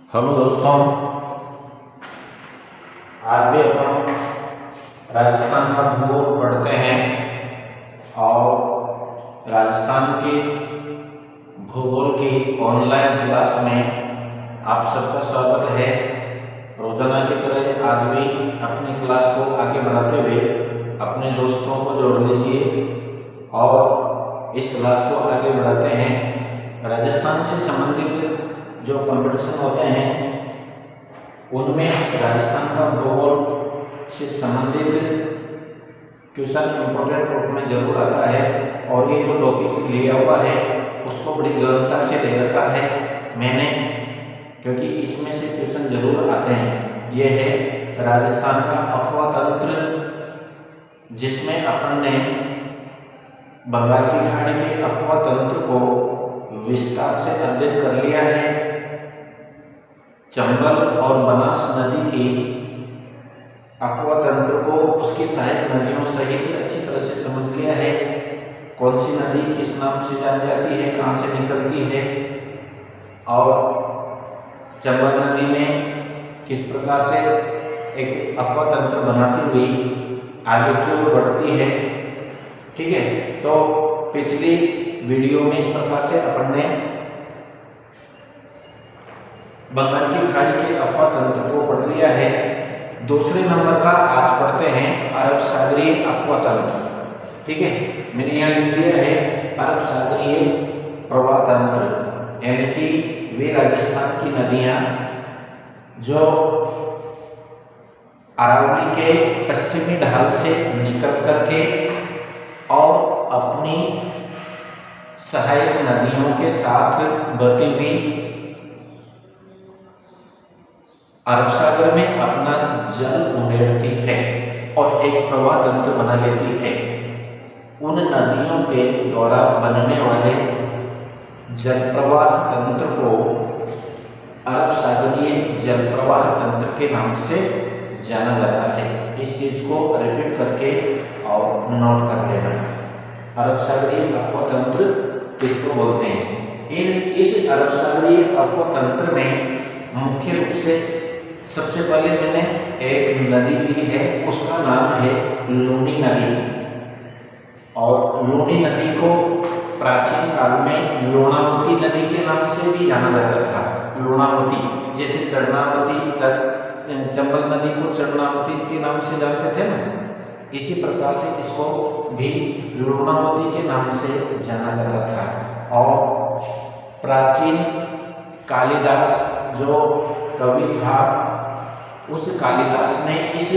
Hello दोस्तों, आज भी अपन राजस्थान का भूगोल पढ़ते हैं और राजस्थान के भूगोल की ऑनलाइन क्लास में आप सबका स्वागत है। रोजाना की तरह आज भी अपनी क्लास को आगे बढ़ाते हुए अपने दोस्तों को जोड़ लीजिए और इस क्लास को आगे बढ़ाते हैं। राजस्थान से संबंधित जो कंपटीशन होते हैं उनमें राजस्थान का भूगोल से संबंधित क्वेश्चन इम्पोर्टेंट रूप में जरूर आता है और ये जो टॉपिक लिया हुआ है उसको बड़ी गहनता से ले रखा है मैंने, क्योंकि इसमें से क्वेश्चन जरूर आते हैं। ये है राजस्थान का अफवाह तंत्र, जिसमें अपन ने बंगाल की खाड़ी के अफवाह तंत्र को विस्तार से अध्ययन कर लिया है। चंबल और बनास नदी की अफवाह तंत्र को उसकी सहायक नदियों सहित अच्छी तरह से समझ लिया है। कौन सी नदी किस नाम से जानी जाती है, कहाँ से निकलती है और चंबल नदी में किस प्रकार से एक अफवाह तंत्र बनाती हुई आगे की ओर बढ़ती है। ठीक है, तो पिछली वीडियो में इस प्रकार से अपन ने बंगाल की खाड़ी के अफवाह तंत्र को पढ़ लिया है। दूसरे नंबर का आज पढ़ते हैं अरब सागरीय अफवाह तंत्र। ठीक है, मैंने यहाँ लिख दिया है अरब सागरीय प्रवाह तंत्र, यानी कि वे राजस्थान की नदियाँ जो अरावली के पश्चिमी ढाल से निकल करके और अपनी सहायक नदियों के साथ बहती हुई अरब सागर में अपना जल उंडेड़ती है और एक प्रवाह तंत्र बना लेती है। उन नदियों के द्वारा बनने वाले जल प्रवाह तंत्र को अरब सागरीय जल प्रवाह तंत्र के नाम से जाना जाता है। इस चीज को रिपीट करके और नोट कर लेना। अरब सागरीय अफवाह तंत्र किसको बोलते हैं? इस अरब सागरीय अफवाह तंत्र में मुख्य रूप से सबसे पहले मैंने एक नदी ली है, उसका नाम है लूनी नदी। और लूनी नदी को प्राचीन काल में लूणावती नदी के नाम से भी जाना जाता था। लूणावती, जैसे चंबल नदी को चरणावती के नाम से जानते थे ना, इसी प्रकार से इसको भी लूणावती के नाम से जाना जाता था। और प्राचीन कालिदास जो कवि था, उस कालिदास ने इस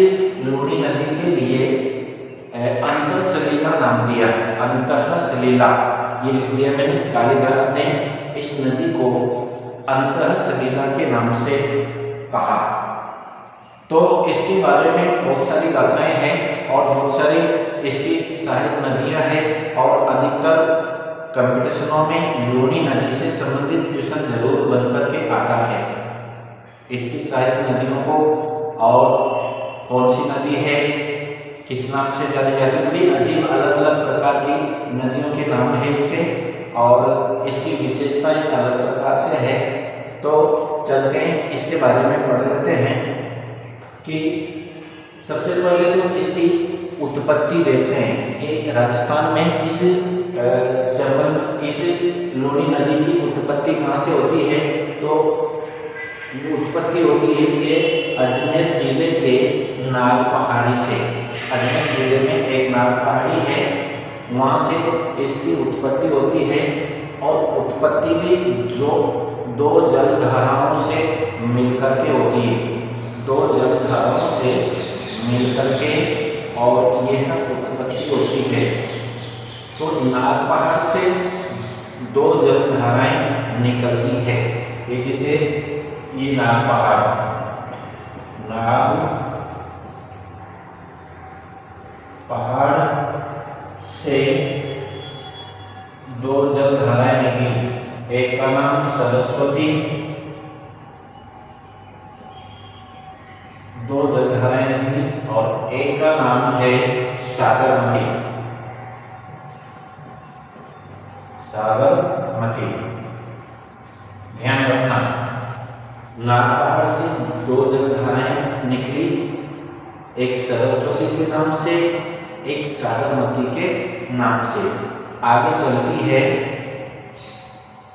लूनी नदी के लिए अंतःसलीला नाम दिया। अंतःसलीला ये लिख दिया मैंने। कालिदास ने इस नदी को अंतःसलीला के नाम से कहा। तो इसके बारे में बहुत सारी गाथाएं हैं और बहुत सारी इसकी सहायक नदियां हैं और अधिकतर कंपटीशनों में लूनी नदी से संबंधित क्वेश्चन जरूर बन करके आता है। इसकी सहायक नदियों को और कौन सी नदी है, किस नाम से जानी जाती है, बड़ी अजीब अलग अलग प्रकार की नदियों के नाम है इसके और इसकी विशेषताएं अलग प्रकार से है। तो चलते हैं इसके बारे में पढ़ लेते हैं कि सबसे पहले तो इसकी उत्पत्ति देखते हैं कि राजस्थान में इस लूनी नदी की उत्पत्ति कहाँ से होती है। तो उत्पत्ति होती है ये अजमेर जिले के नाग पहाड़ी से। अजमेर जिले में एक नाग पहाड़ी है, वहाँ से इसकी उत्पत्ति होती है। और उत्पत्ति भी जो दो जलधाराओं से मिलकर के होती है, दो जलधाराओं से मिलकर के और यह उत्पत्ति होती है। तो नाग पहाड़ से दो जलधाराएं निकलती है। ये जिसे ये नाग पहाड़ से दो जलधाराएं निकली। एक का नाम सरस्वती, दो जलधाराएं निकली, और एक का नाम है सागरमती। सागरमती ध्यान रखना, नाग पहाड़ से दो जलधाराएं निकली, एक सरस्वती के नाम से, एक साबरमती के नाम से। आगे चलती है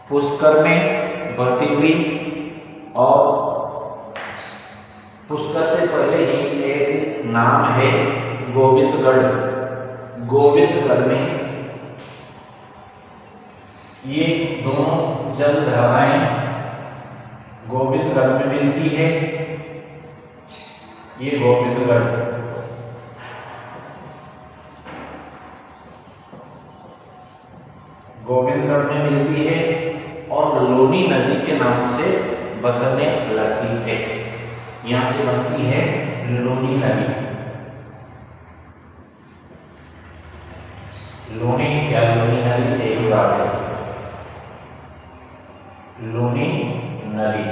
पुष्कर में बहती हुई, और पुष्कर से पहले ही एक नाम है गोविंदगढ़। गोविंदगढ़ में ये दोनों जलधाराएं गोविंदगढ़ में मिलती है। ये गोविंदगढ़, गोविंदगढ़ में मिलती है और लूनी नदी के नाम से बहने लगती है। यहां से बनती है लूनी नदी। लूनी या लूनी नदी एक ही बात है। लूनी नदी,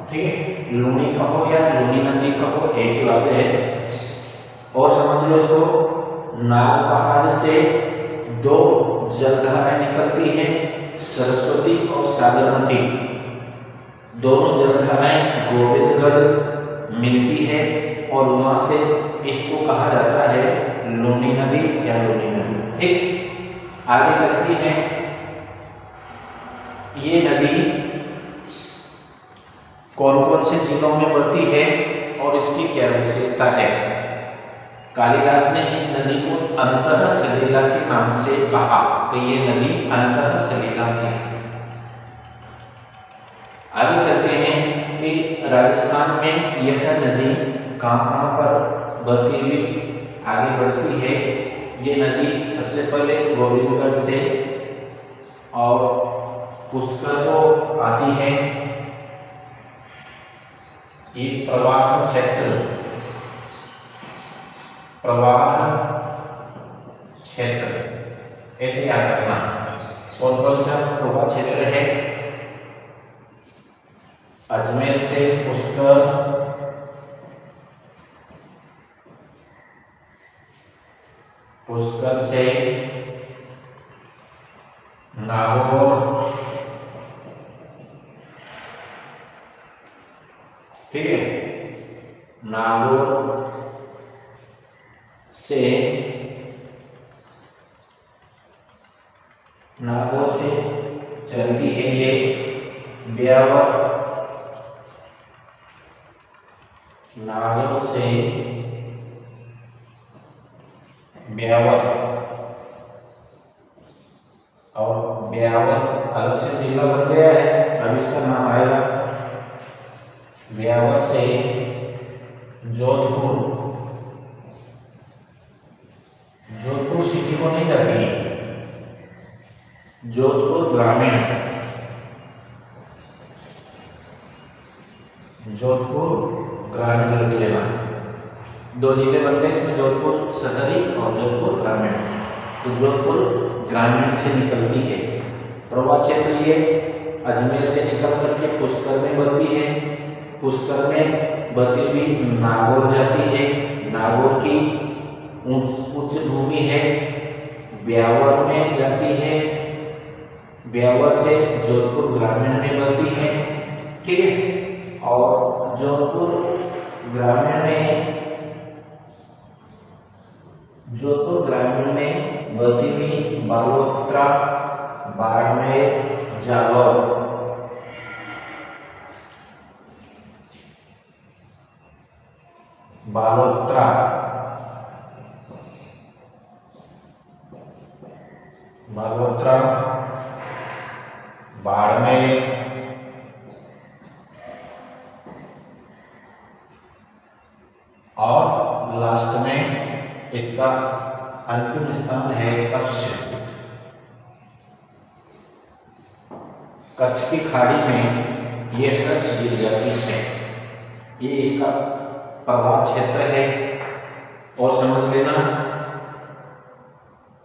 ठीक है, लूनी कहो या लूनी नदी कहो, एक ही बात है। और समझ लो इसको, नाग पहाड़ से दो जलधाराएं निकलती हैं, सरस्वती और साबरमती। दोनों जलधाराएं गोविंदगढ़ मिलती है और वहां से इसको कहा जाता है लूनी नदी या लूनी नदी। ठीक, आगे चलती है। ये नदी कौन कौन से जिलों में बहती है और इसकी क्या विशेषता है? कालिदास ने इस नदी को अंतःसलिला के नाम से कहा कि ये नदी अंतःसलिला है। आगे चलते हैं कि राजस्थान में यह नदी कहाँ पर बहती हुई आगे बढ़ती है। ये नदी सबसे पहले गोविंदगढ़ से और पुष्कर को आती है। ये प्रवाह क्षेत्र, प्रवाह क्षेत्र ऐसे याद रखना। कौन कौन सा प्रवाह क्षेत्र है? अजमेर से पुष्कर, पुष्कर से नागौर, ठीक है, नागौर से चलती है ये ब्यावर, नागौर से ब्यावर, और ब्यावर अलग से जिला बन गया है, अब इसका नाम आएगा। ब्यावर से जोधपुर, जोधपुर सिटी को नहीं जाती है, जोधपुर ग्रामीण, जोधपुर ग्रामीण लिख लेना। दो जिले बन गए इसमें, जोधपुर शहरी और जोधपुर ग्रामीण। तो जोधपुर ग्रामीण से निकलती है। प्रवाह क्षेत्र ये अजमेर से निकल करके पुष्कर में बहती है, पुष्कर में बहती हुई नागौर जाती है, नागौर की उच्च भूमि है, ब्यावर में जाती है, ब्यावर से जोधपुर ग्रामीण में बहती है, ठीक है। और जोधपुर ग्रामीण में, जोधपुर ग्रामीण में बहती हुई बालोतरा, बाड़मेर, जालौर, बालोतरा, बालोतरा, बाड़मेर, और लास्ट में इसका अंतिम स्थान है कच्छ। कच्छ की खाड़ी में ये कच्छ गिर जाती है। ये इसका प्रवाह क्षेत्र है। और समझ लेना,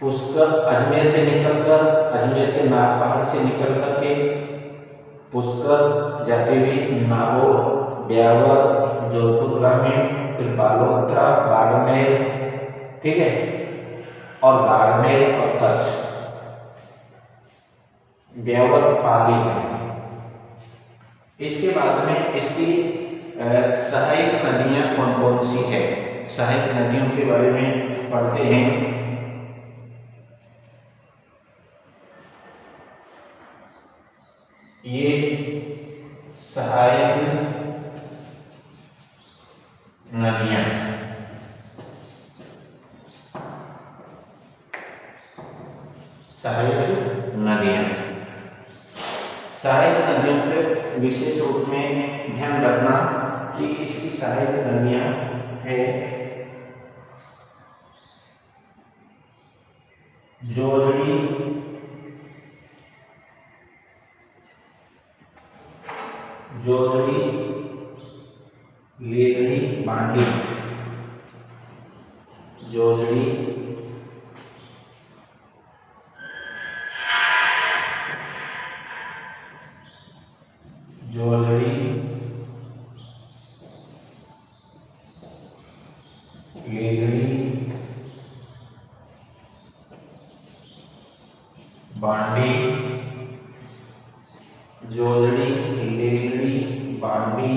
पुष्कर अजमेर से निकलकर, अजमेर के नाग पहाड़ से निकल करके पुष्कर जाती हुई नागौर, ब्यावर, जोधपुर ग्रामीण, फिर बालोतरा, बाड़मेर, ठीक है, और बाड़मेर और कच्छ, ब्यावर पाली में, इसके बाद में इसकी सहायक नदियां कौन कौन सी है, सहायक नदियों के बारे में पढ़ते हैं। ये सहायक नदियां सहायक नदियों के विशेष रूप में ध्यान रखना कि इसकी सहायक नदियां है जोजड़ी, लीलड़ी, बांडी, जोजड़ी, लीलड़ी, बांडी, जोजड़ी, लीलड़ी, बांडी,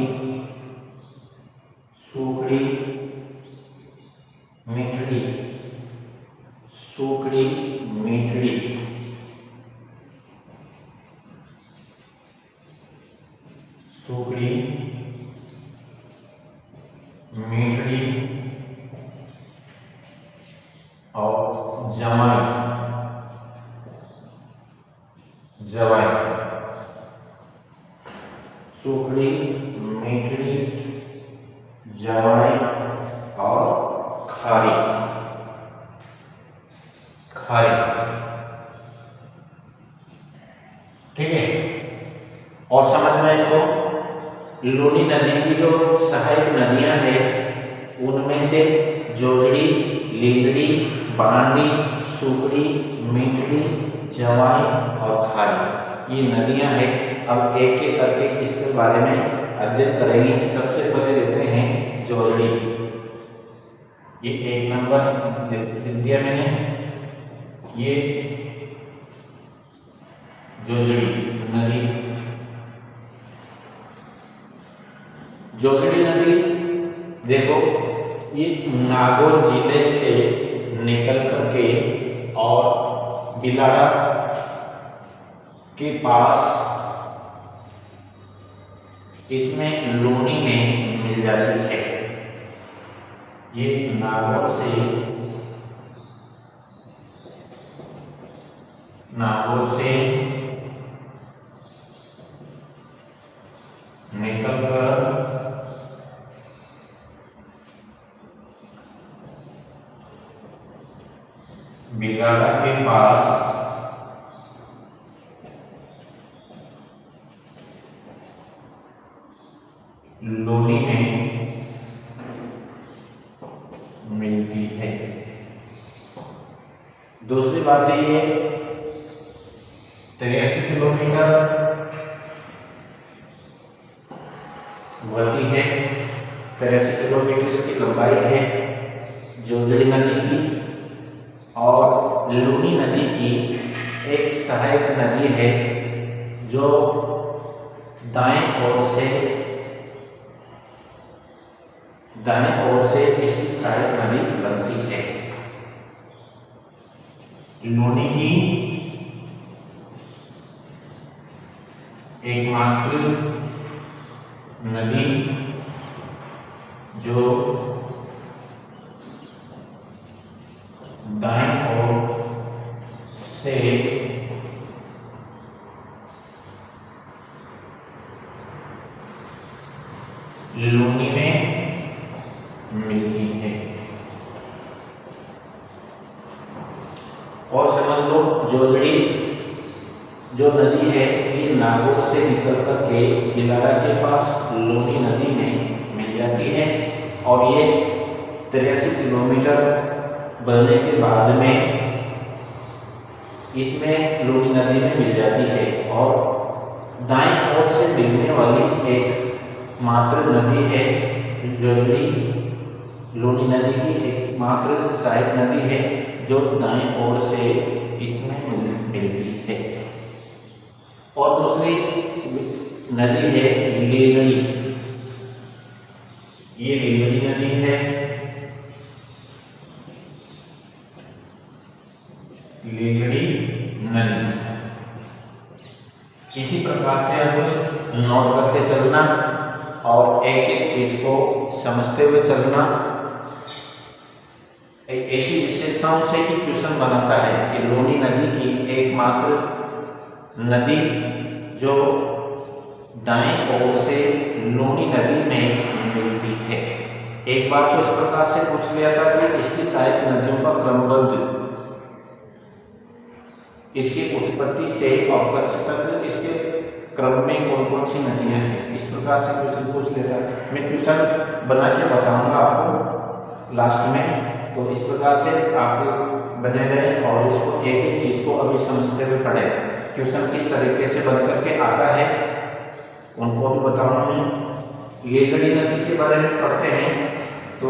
सूकड़ी, मीठड़ी, मीठड़ी, और जवाई, सूकड़ी, मीठड़ी, जवाई और खारी। ठीक है, और समझना इसको। लूनी नदी की जो सहायक नदियां हैं उनमें से जोजड़ी, लीलड़ी, बांडी, सूकड़ी, मीठड़ी, जवाई और खारी, ये नदियां हैं। अब एक एक करके इसके बारे में अध्ययन करेंगे। सबसे पहले लेते हैं जोजड़ी। ये 1 नंबर लिख दिया मैंने, ये जोजड़ी नदी। जोजड़ी नदी देखो, ये नागौर जिले से निकल करके और बिलाड़ा के पास इसमें लूनी में मिल जाती है। ये नागौर से निकलकर बिलाड़ा के पास लूनी में मिलती है। दूसरी बात ये 83 किलोमीटर बढ़ती है। 83 किलोमीटर इसकी लंबाई है जोजड़ी नदी की। और लूनी नदी की एक सहायक नदी है जो दाएं ओर से इसकी सहायक नदी बनती है। लूनी की एकमात्र नदी जो दाएं ओर से लूनी में मिलती है। और समझ लो, जोजड़ी जो नदी है ये नागौर से निकल करके बिलाड़ा के पास लूनी नदी में मिल जाती है। और ये 83 किलोमीटर बढ़ने के बाद में इसमें लूनी नदी में मिल जाती है। और दाएं ओर से मिलने वाली एक मात्र नदी है जोजड़ी। लूनी नदी की एकमात्र सहायक नदी है जो दाएं ओर से इसमें मिलती है। और दूसरी नदी है लीलड़ी, ये लीलड़ी नदी है, लीलड़ी नदी। इसी प्रकार से हम नोट करके चलना और एक एक चीज को समझते हुए चलना। ऐसी विशेषताओं से ही क्वेश्चन बनाता है कि लूनी नदी की एकमात्र नदी जो दाएं ओर से लूनी नदी में मिलती है। एक बार तो इस प्रकार से पूछ लिया था कि इसकी सहायक नदियों का क्रमबद्ध, इसकी उत्पत्ति से अवकाश तक इसके क्रम में कौन कौन सी नदियां हैं, इस प्रकार से क्वेश्चन पूछ लेता है। मैं क्वेश्चन बना के बताऊंगा आपको लास्ट में, तो इस प्रकार से आप बने रहे और इसको एक एक चीज को अभी समझते हुए पढ़े। क्वेश्चन किस तरीके से बन करके आता है उनको भी बताऊंगा मैं। लीलड़ी नदी के बारे में पढ़ते हैं। तो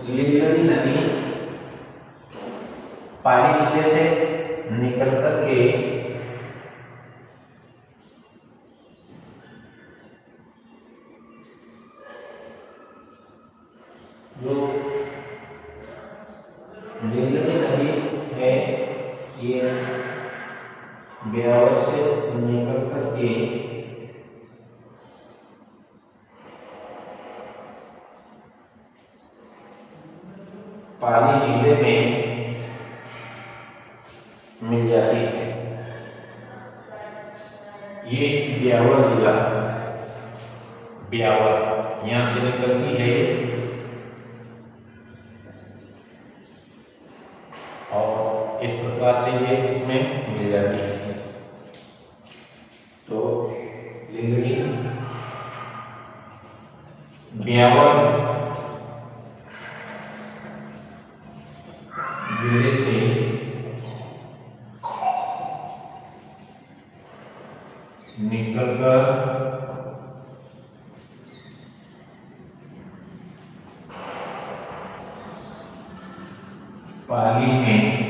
लीलड़ी नदी पाली जिले से निकल करके जो लीलड़ी नदी है ये ब्यावर से निकल करके पाली जिले में मिल जाती है। ये ब्यावर जिला, ब्यावर यहां से निकलती है और इस प्रकार से ये इसमें मिल जाती है। तो लीलड़ी ब्यावर जिले से निकलकर पाली में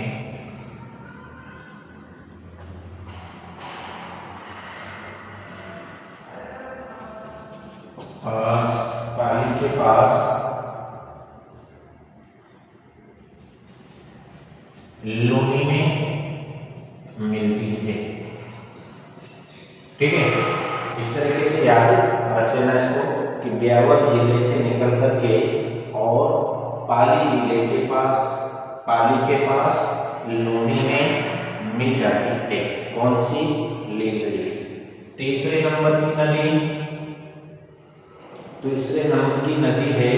पाली के पास लूनी में मिलती है। ठीक है, इस तरीके से याद रख लेना इसको कि ब्यावर जिले से निकल करके और पाली जिले के पास, पाली के पास लूनी में मिल जाती है। कौन सी? लीलड़ी। तीसरे नंबर की नदी, दूसरे नंबर की नदी है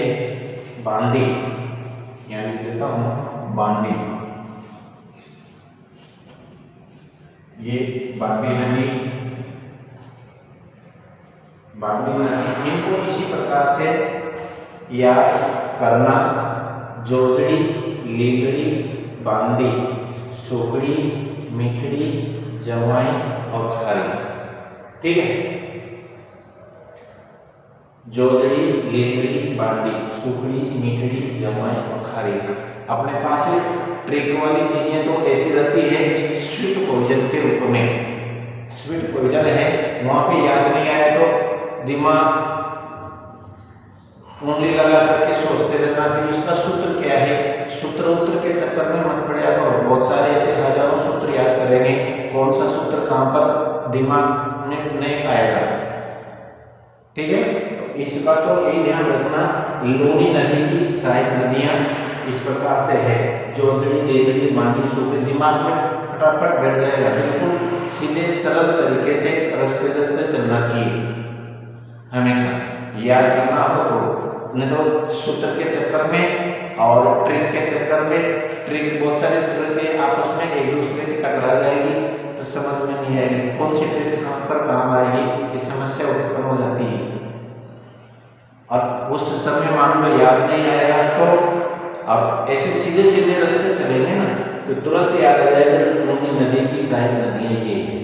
बांडी, यहाँ लिख देता हूं बांडी। ये बांडी नदी, बांडी नदी, इनको इसी प्रकार से याद करना। जोजड़ी, लीलड़ी, बांडी, सुकड़ी, मिठड़ी, जवाई और खारी। ठीक है, जोजड़ी, लीलड़ी, बांडी, सुकड़ी, मिठड़ी, जवाई और खारी। अपने पास ट्रिक वाली चीजें तो ऐसी रहती है एक स्वीट पॉइजन के रूप में। स्वीट पॉइजन है, वहां पे याद नहीं आया तो दिमाग उंगली लगा करके सोचते रहना कि इसका सूत्र क्या है। सूत्र उत्तर के चक्कर में मत पड़ेगा, तो बहुत सारे ऐसे हजारों सूत्र याद करेंगे, कौन सा सूत्र कहां पर दिमाग में नहीं आएगा। ठीक है, तो इसका तो यही ध्यान रखना। लूनी नदी की सहायक नदियां इस प्रकार से है, जोजड़ी, लीलड़ी, बांडी, सुकड़ी। दिमाग में फटाफट बैठ जाएगा, बिल्कुल सीधे सरल तरीके से रस्ते रस्ते चलना चाहिए। हमेशा याद करना हो तो, नहीं तो सूत्र के चक्कर में और ट्रिक के चक्कर में, ट्रिक बहुत सारे के आपस में एक दूसरे की टकरा जाएगी तो समझ में नहीं आएगी, कौन सी ट्रिक कहां पर काम आएगी, ये समस्या उत्पन्न हो जाती है। और उस समय मान लो याद नहीं आएगा तो, अब ऐसे सीधे सीधे रास्ते चलेंगे ना तो तुरंत याद आ जाएगा लूनी नदी की सहायक नदियां ये है।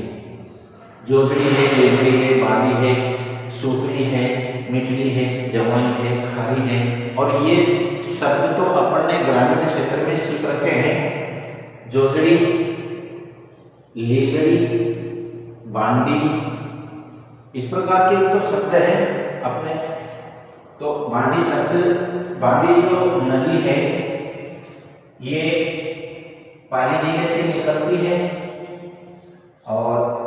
जोजड़ी है, लीलड़ी है, बांडी है, सुकड़ी है, मिठड़ी है, जवाई है, खारी है। और ये शब्द तो अपन ने ग्रामीण क्षेत्र में सीख रखे हैं। जोजड़ी, लीलड़ी, बांडी, इस प्रकार के तो शब्द है अपने। तो बांडी शब्द, बांडी जो नदी है ये पाली जिले से निकलती है और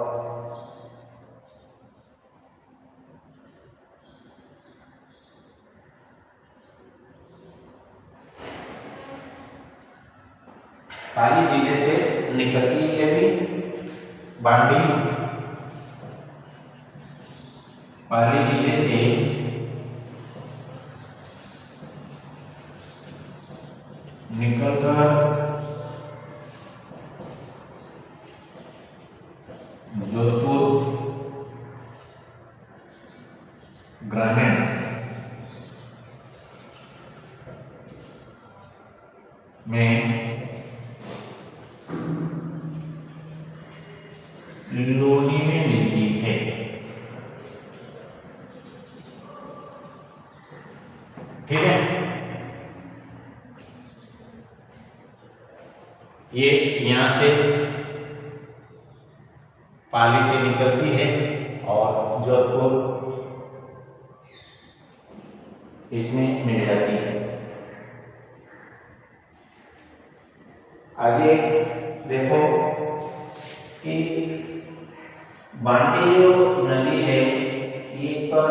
पाली जिले से निकलती है भी बांडी, पाली जिले से निकलकर जोधपुर ग्रामीण में लोनी में मिलती है। ठीक है, ये यहां से पाली से निकलती है और जोधपुर इसमें मिल जाती है। आगे देखो कि बांडी जो नदी है इस पर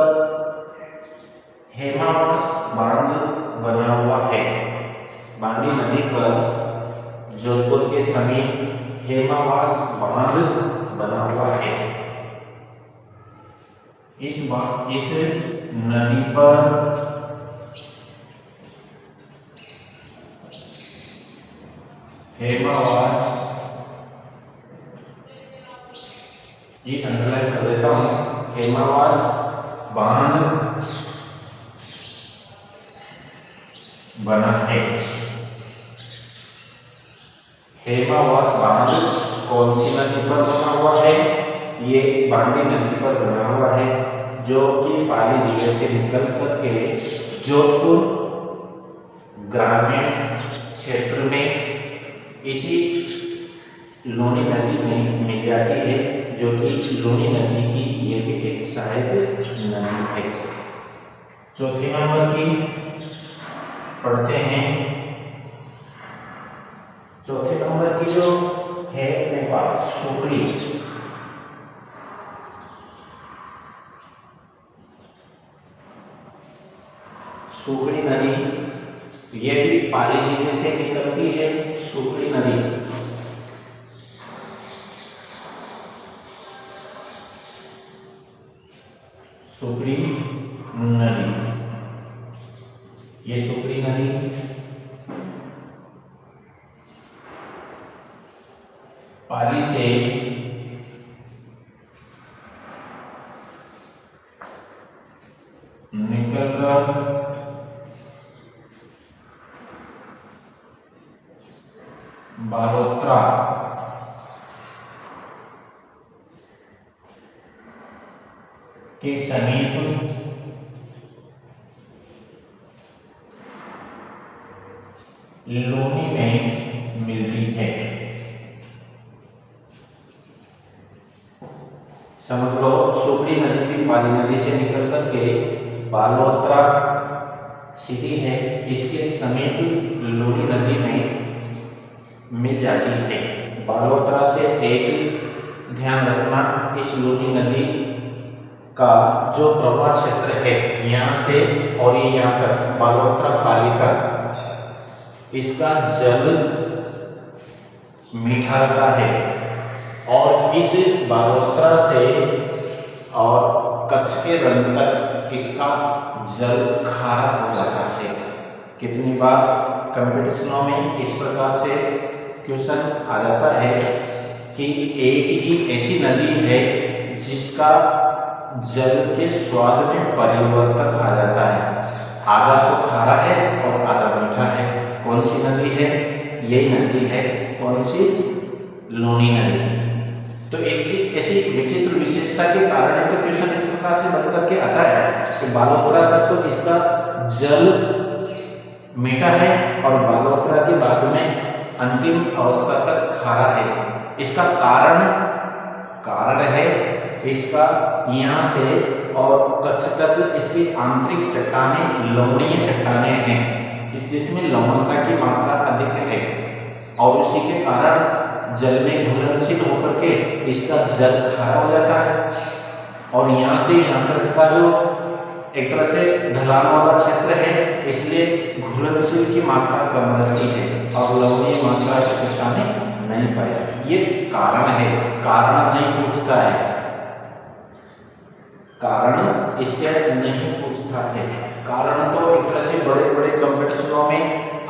हेमावास बांध बना हुआ है। बांडी नदी पर जोधपुर के समीप हेमावास बांध बना हुआ है। इस नदी पर हेमावास, ये अंडरलाइन कर देता हूं, हेमावास बांध बना है। हेमावास बांध कौन सी नदी पर बना हुआ है? ये बांडी नदी पर बना हुआ है, जो कि पाली जिले से निकल करके जोधपुर ग्रामीण क्षेत्र में इसी लोनी नदी में मिल जाती है, जो कि लोनी नदी की ये भी एक सहायक नदी है। चौथे नंबर की पढ़ते हैं। चौथे नंबर की जो है अपने पास सुकड़ी, सुकड़ी नदी, ये भी पाली जिले से निकलती है। सुकड़ी नदी सुकड़ी नदी, ये सुकड़ी नदी पाली से निकलकर बालोतरा के समीप लोनी में मिलती है। समझ लो, सुकड़ी नदी भी पाली नदी से निकल करके बालोतरा सिटी है, इसके समीप लोनी नदी में मिल जाती है। बालोतरा से एक ध्यान रखना, इस लोनी नदी का जो प्रवाह क्षेत्र है यहाँ से और ये यहाँ तक बालोतरा पाली तक, इसका जल मीठा रहता है और इस बालोतरा से और कच्छ के रन तक इसका जल खारा हो जाता है। कितनी बार कंपटीशनों में इस प्रकार से क्वेश्चन आ जाता है कि एक ही ऐसी नदी है जिसका जल के स्वाद में परिवर्तन आ जाता है, आधा तो खारा है और आधा मीठा है। कौन सी नदी है? यही नदी है। कौन सी? लोनी नदी। तो एक ऐसी विचित्र विशेषता के कारण है तो क्वेश्चन इस प्रकार से बन करके आता है कि बालोतरा तक तो इसका जल मीठा है और बालोतरा के बाद में अंतिम अवस्था तक खारा है। इसका कारण है इसका यहाँ से और कच्छ तक इसकी आंतरिक चट्टानें लवणीय चट्टानें हैं, जिसमें लवणता की मात्रा अधिक है और उसी के कारण जल में घुलनशील होकर के इसका जल खारा हो जाता है। और यहाँ से यहाँ तक का जो एक तरह से ढलान वाला क्षेत्र है, इसलिए घुलनशील की मात्रा कम रहती है और लवणीय मात्रा की चट्टानें नहीं पाई जाती। ये कारण है, कारण नहीं पूछता है, कारण इसके नहीं पूछता है। कारण तो एक तरह से बड़े बड़े कंपटीशनों में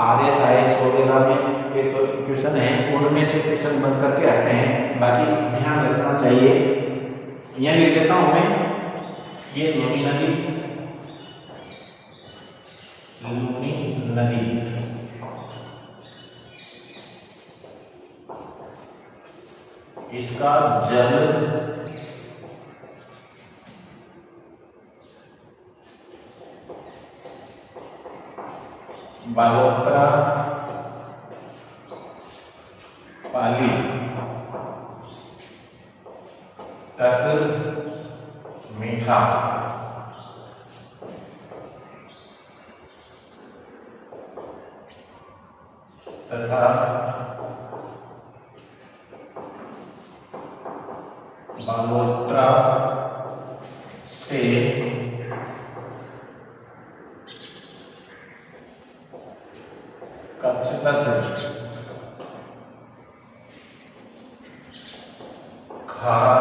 RS-IS वगैरह में एक क्वेश्चन है, उनमें से क्वेश्चन बन करके आते हैं। बाकी ध्यान रखना चाहिए। यहाँ लिख देता हूँ मैं, ये लूनी नदी इसका जल बालोत्रा पाली तक मीठा तथा बालोत्रा से कच्छ तक खारा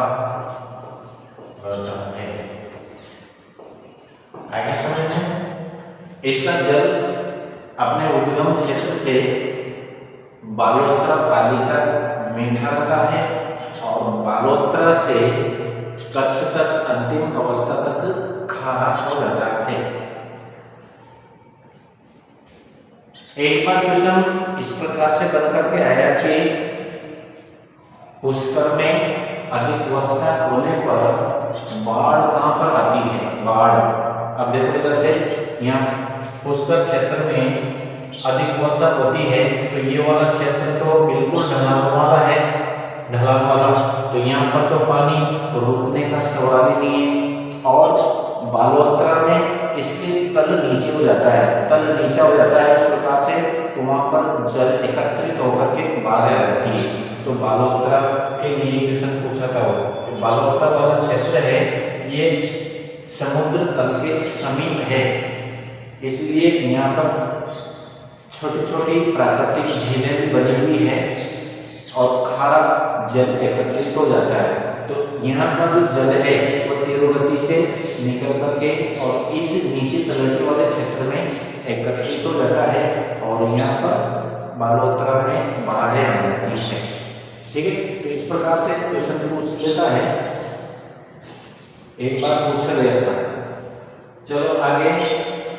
रहता है। आगे समझ में, इसका जल अपने उद्गम क्षेत्र से बालोत्रा पाली तक मीठा रहता है और बालोत्रा से कच्छ तक अंतिम अवस्था तक खारा हो जाता है। एक बार क्वेश्चन इस प्रकार से बन करके आया कि पुष्कर में अधिक वर्षा होने पर बाढ़ कहाँ पर आती है? बाढ़, अब देखो इधर से यहाँ पुष्कर क्षेत्र में अधिक वर्षा होती है तो ये वाला क्षेत्र तो बिल्कुल ढलान वाला है, ढलान वाला, तो यहाँ पर तो पानी रुकने का सवाल ही नहीं है। और बालोत्रा में इसके तल नीचे हो जाता है, तल नीचा हो जाता है इस प्रकार से, तो वहाँ पर जल एकत्रित होकर के बाढ़ रहती है। तो बालोत्रा के लिए क्वेश्चन पूछा था वो, तो बालोत्रा वाला क्षेत्र है ये समुद्र तल के समीप है, इसलिए यहाँ पर छोटी छोटी प्राकृतिक झीलें भी बनी हुई है और खारा जल एकत्रित हो जाता है। तो यहाँ का जो जल है वो तीव्र से निकल करके और इस नीचे तलहटी वाले क्षेत्र में एकत्रित हो जाता है और यहाँ पर बालोत्रा में बाढ़ें आ जाती है। ठीक है, तो इस प्रकार से क्वेश्चन पूछ लेता है, एक बार पूछ लिया था। चलो आगे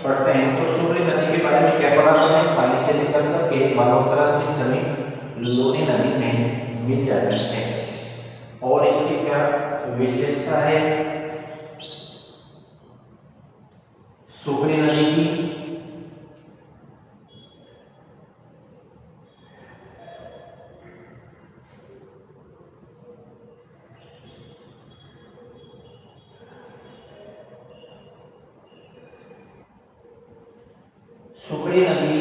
पढ़ते हैं। तो सुकड़ी नदी के बारे में क्या पढ़ा हमने? पाली से निकल करके बालोत्रा के समीप लूनी नदी में मिल जाती है और इसकी क्या विशेषता है सुकड़ी नदी की? सुकड़ी नदी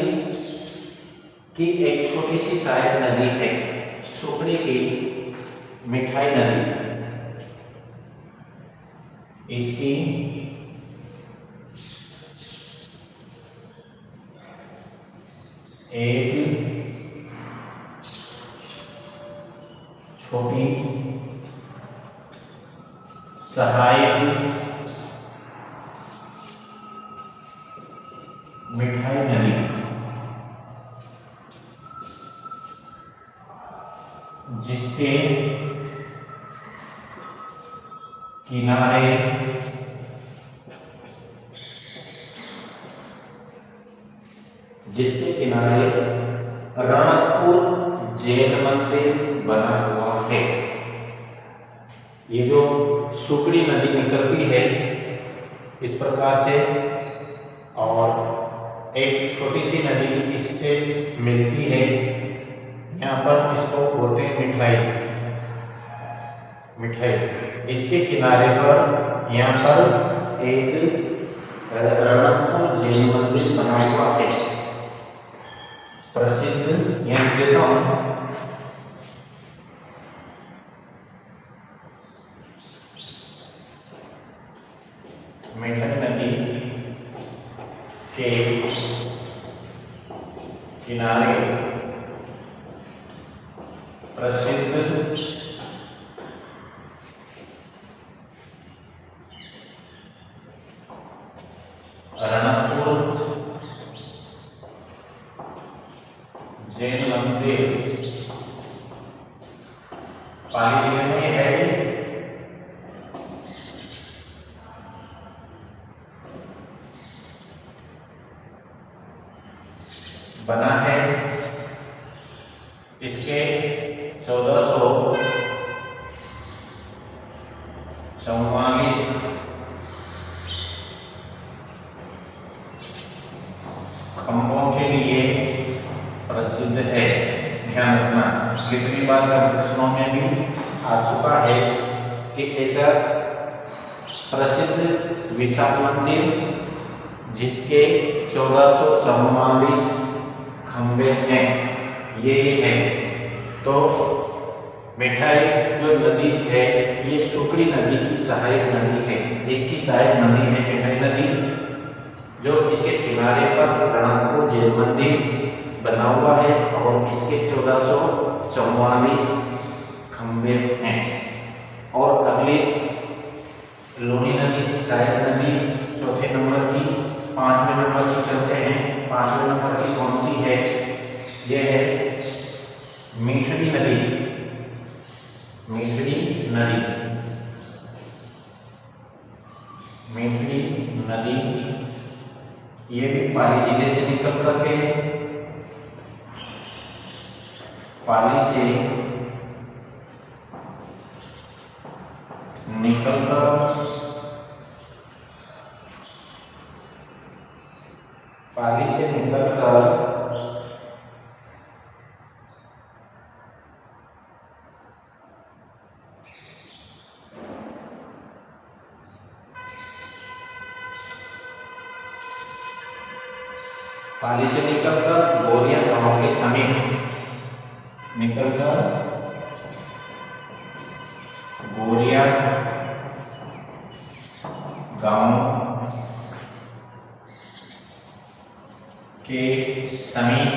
की एक छोटी सी सहायक नदी है, सुकड़ी की मिठाई नदी। इसकी एक छोटी सहायक मिठाई नदी जिसके किनारे रणकपुर जैन मंदिर बना हुआ है। ये जो सुकड़ी नदी निकलती है इस प्रकार से और एक छोटी सी नदी इससे मिलती है, यहाँ पर इसको बोलते हैं मिठाई। इसके किनारे पर यहाँ पर एक रणकपुर जैन मंदिर बना हुआ है, प्रसिद्ध। यहाँ देता हूँ, मेढक नदी के किनारे प्रसिद्ध रणकपुर जैन मंदिर पाली जिले में है। बना है इसके 1444 खंभों के लिए प्रसिद्ध है। ध्यान रखना, कितनी बार प्रश्नों में भी आ चुका है कि ऐसा प्रसिद्ध विशाल मंदिर जिसके 1444 खंबे हैं, ये है। तो मिठाई जो नदी है ये सुकड़ी नदी की सहायक नदी है, इसकी सहायक नदी है मिठाई नदी, जो इसके किनारे पर रणकपुर जैन मंदिर बना हुआ है और इसके 1444 खंबे हैं। और अगले लूनी नदी की सहायक नदी चौथे नंबर की, 5वें नंबर की चलते हैं। 5वें नंबर की कौन सी है? यह है मीठड़ी नदी। मीठड़ी नदी, मीठड़ी नदी ये भी पाली जिले से निकल करके, पाली से निकलकर पाली से निकलकर पाली से निकलकर गोरिया गांव के समीप निकलकर गोरिया गांव के समीप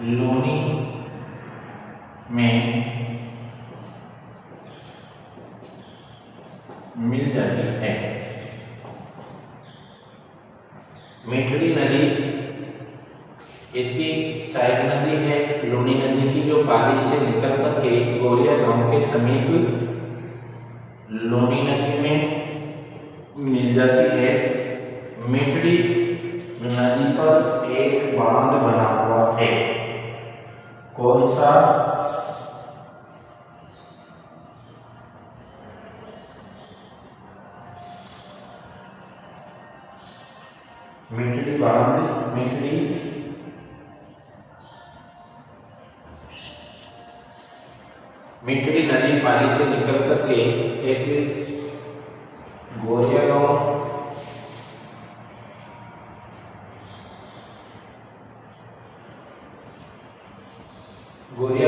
लूनी में मिल जाती है। मीठड़ी नदी इसकी सहायक नदी है, लूनी नदी की, जो पाली से निकल करके गोरिया गांव के समीप लूनी नदी में मिल जाती है। मीठड़ी नदी पर एक बांध बना हुआ है। कौन सा? मीठड़ी बांध। मीठड़ी नदी पाली से निकल करके एक गोरिया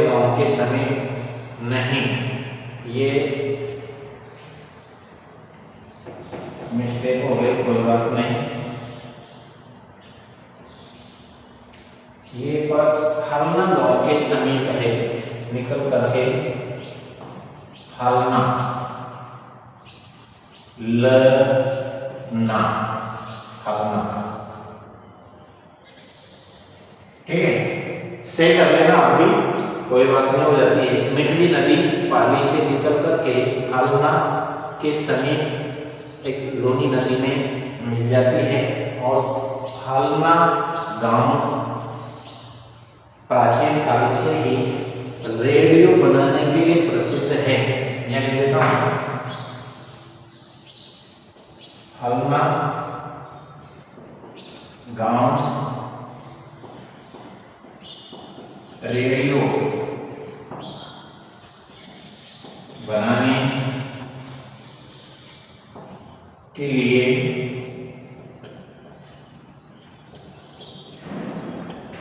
गांव के समीप नहीं, ये मिस्टेक हो गई, कोई बात नहीं। ये पर हालना गांव के समीप है, निकल करके हालना, लना, हालना। ठीक है, से कर लेना, अभी कोई बात नहीं, हो जाती है। मीठड़ी नदी पाली से निकल करके हालना के समीप एक लूनी नदी में मिल जाती है। और हालना गांव प्राचीन काल से ही रेडियो बनाने के लिए प्रसिद्ध है। यहाँ देखा हालना गांव रेडियो बनाने के लिए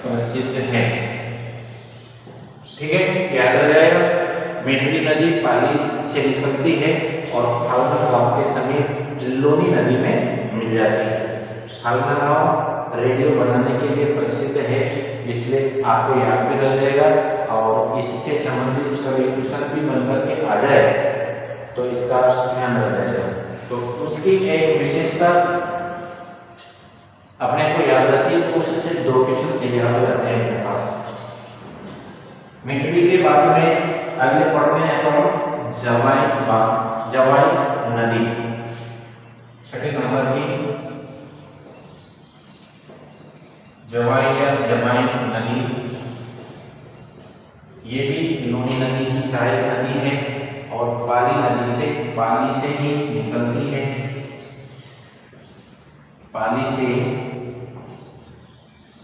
प्रसिद्ध है। ठीक है, याद रह जाएगा। मेढड़ी नदी पाली से निकलती है और फाल्गुन गांव के समीप लूनी नदी में मिल जाती है। फाल्गुन गांव रेडियो बनाने के लिए प्रसिद्ध है, इसलिए आपको याद भी रह जाएगा और इससे संबंधित कभी क्वेश्चन भी बनकर के आ जाए तो इसका ध्यान रह जाएगा। तो उसकी एक विशेषता अपने को याद रहती है, तो उससे 2 क्वेश्चन तैयार हो जाते हैं मेरे पास। मेढड़ी के बाद में अगले पढ़ते हैं अपन जवाई नदी, 6 नंबर की जवाई या जमाई नदी। ये भी लूनी नदी की सहायक नदी है और पाली से ही निकलती है। पाली से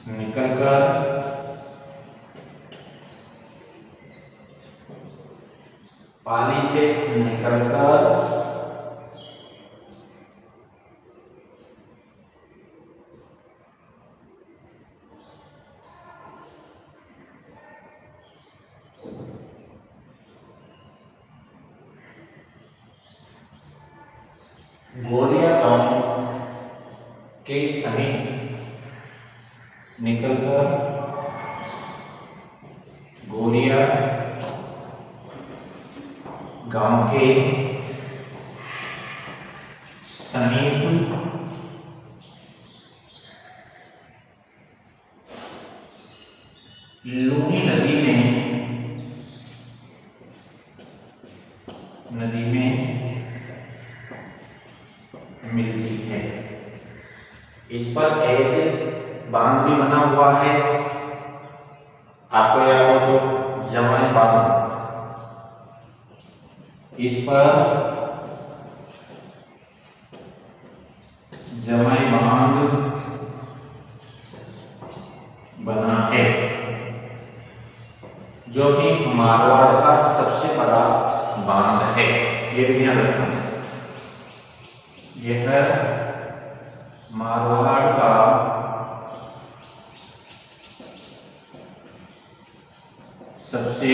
निकलकर गोरिया गांव के समीप निकलकर गोरिया गांव के समीप लूनी नदी में मिलती है। इस पर एक बांध भी बना हुआ है, आपको याद हो तो जमाई बांध। इस पर जमाई बांध बना है, जो कि मारवाड़ का सबसे बड़ा बांध है। ये भी ध्यान रखना, यह मारवाड़ का सबसे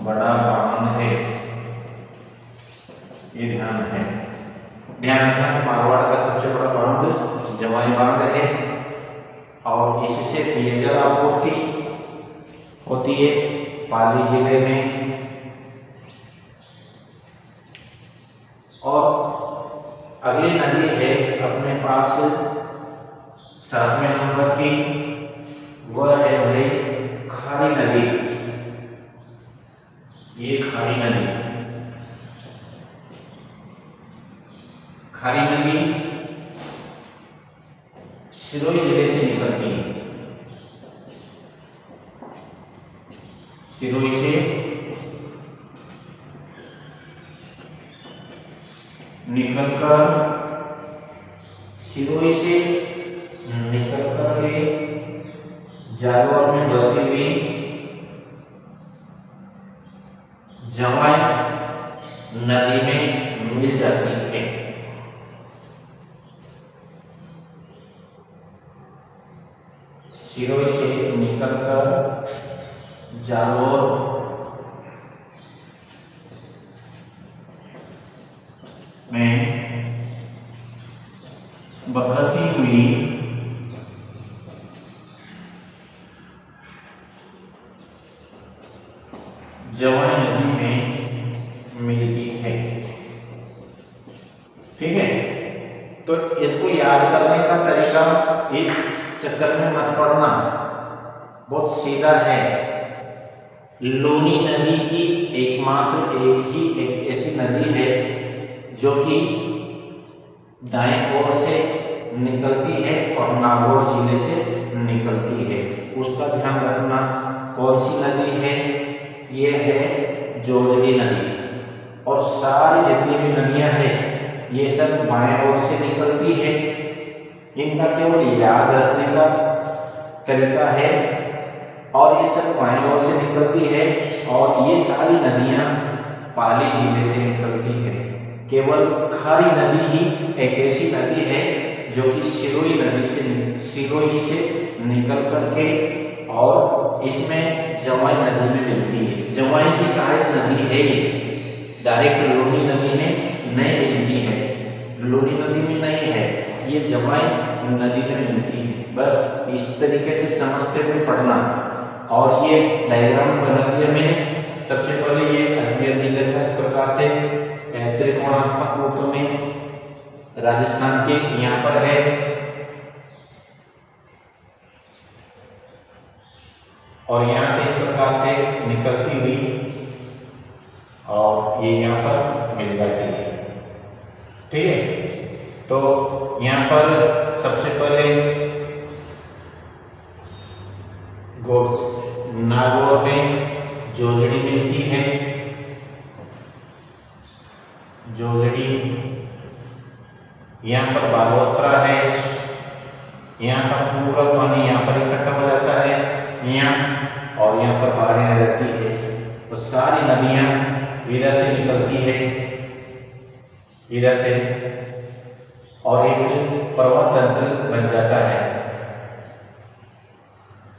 बड़ा बांध है। ये ध्यान रखना कि मारवाड़ का सबसे बड़ा बांध जवाई बांध है और इससे पेयजल आपूर्ति होती है पाली जिले में। और अगली नदी है अपने पास 7वें नंबर की, वह है भाई खारी नदी। ये खारी नदी सिरोही जिले से निकलती है। सिरोही से निकलकर के जालौर में बहती हुई जवाई नदी में मिल जाती है। सिरोही से निकलकर जालौर में बहती हुई जवाई नदी में मिलती है। ठीक है, तो इसको याद करने का तरीका एक चक्कर में मत पड़ना, बहुत सीधा है। लूनी नदी की एकमात्र एक ऐसी नदी है जो कि दाएं ओर से निकलती है और नागौर जिले से निकलती है। उसका ध्यान रखना, कौन सी नदी है? ये है जोजली नदी। और सारी जितनी भी नदियां हैं ये सब बाएं ओर से निकलती है। इनका केवल याद रखने का तरीका है और ये सब बाएं से निकलती है और ये सारी नदियां पाली जिले से निकलती है। केवल खारी नदी ही एक ऐसी नदी है जो कि सिरोही से निकल करके और इसमें जवाई नदी में मिलती है। जवाई की सहायक नदी है ये, डायरेक्ट लूनी नदी में नहीं मिलती है, लूनी नदी में नहीं है, ये जवाई नदी में मिलती है। बस इस तरीके से समझते हुए पढ़ना। और ये डायग्राम बना दिया मैंने। सबसे पहले ये अजमेर जिले का इस प्रकार से त्रिकोणात्मक रूप में राजस्थान के यहाँ पर है और यहाँ से इस प्रकार से निकलती हुई और ये यहाँ पर मिल जाती है। ठीक है, तो यहाँ पर सबसे पहले नागौर में जोजड़ी मिलती है। जोजड़ी, यहाँ पर बालोतरा है, यहाँ का पूरा पानी यहाँ पर इकट्ठा हो जाता है यहाँ, और यहाँ पर बाढ़ें आ जाती है। तो सारी नदियाँ इधर से निकलती है, इधर से, और एक प्रवाह तंत्र बन जाता है।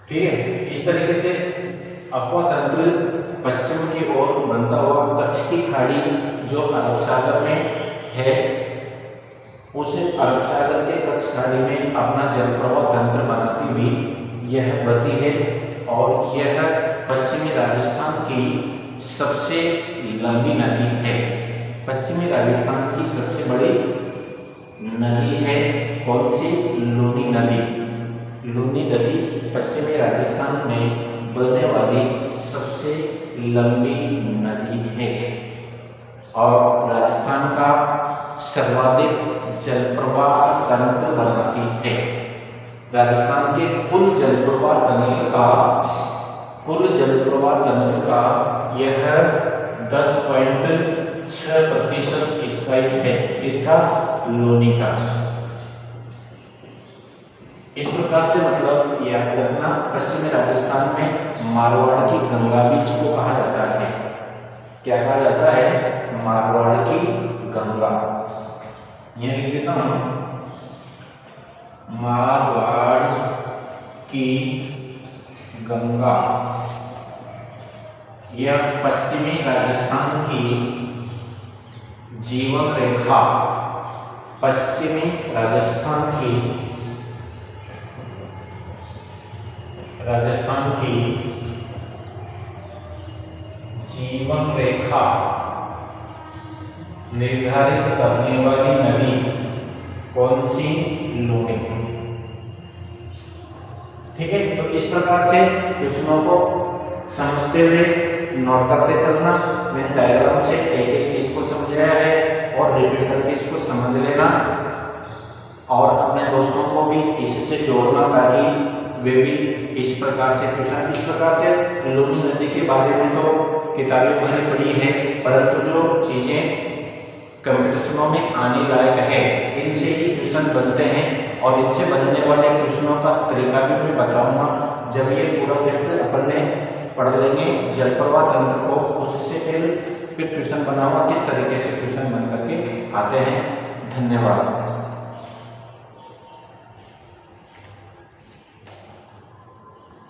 ठीक है, इस तरीके से अपवा तंत्र पश्चिम की ओर बनता हुआ कच्छ की खाड़ी जो अरब सागर में है, उस अरब सागर के कच्छ खाड़ी में अपना जल प्रवाह तंत्र बनाती हुई यह बहती है और यह पश्चिमी राजस्थान की सबसे लंबी नदी है। पश्चिमी राजस्थान की सबसे बड़ी नदी है कौन सी? लूनी नदी। लूनी नदी पश्चिमी राजस्थान में बहने वाली सबसे लंबी नदी है और राजस्थान का सर्वाधिक जल प्रवाह तंत्र बनाती है। राजस्थान के कुल जल प्रवाह तंत्र का यह 10.6% स्थायी है, इसका लूनी का। इस प्रकार से मतलब याद रखना, पश्चिमी राजस्थान में मारवाड़ की गंगा बीच को कहा जाता है। क्या कहा जाता है? मारवाड़ की गंगा। यह लिख देता हूं, मारवाड़ की गंगा। यह पश्चिमी राजस्थान की जीवन रेखा, पश्चिमी राजस्थान की जीवन रेखा निर्धारित करने वाली नदी कौन सी? लूनी। ठीक है, तो इस प्रकार से प्रश्नों को समझते हुए नोट करते चलना। मैंने डायग्राम से एक एक चीज को समझाया है और रिपीट करके इसको समझ लेना और अपने दोस्तों को भी इससे जोड़ना ताकि वे भी इस प्रकार से ट्यूशन। इस प्रकार से लूनी नदी के बारे में तो किताबें भरी पड़ी है, परंतु जो चीजें कंपटीशनों में आने लायक है इनसे ही ट्यूशन बनते हैं और इनसे बनने वाले ट्यूशनों का तरीका भी मैं बताऊंगा। जब ये पूरा चैप्टर अपन ने पढ़ लेंगे जल प्रवाह तंत्र को, उससे फिर ट्यूशन बनाऊंगा किस तरीके से ट्यूशन बन करके आते हैं। धन्यवाद।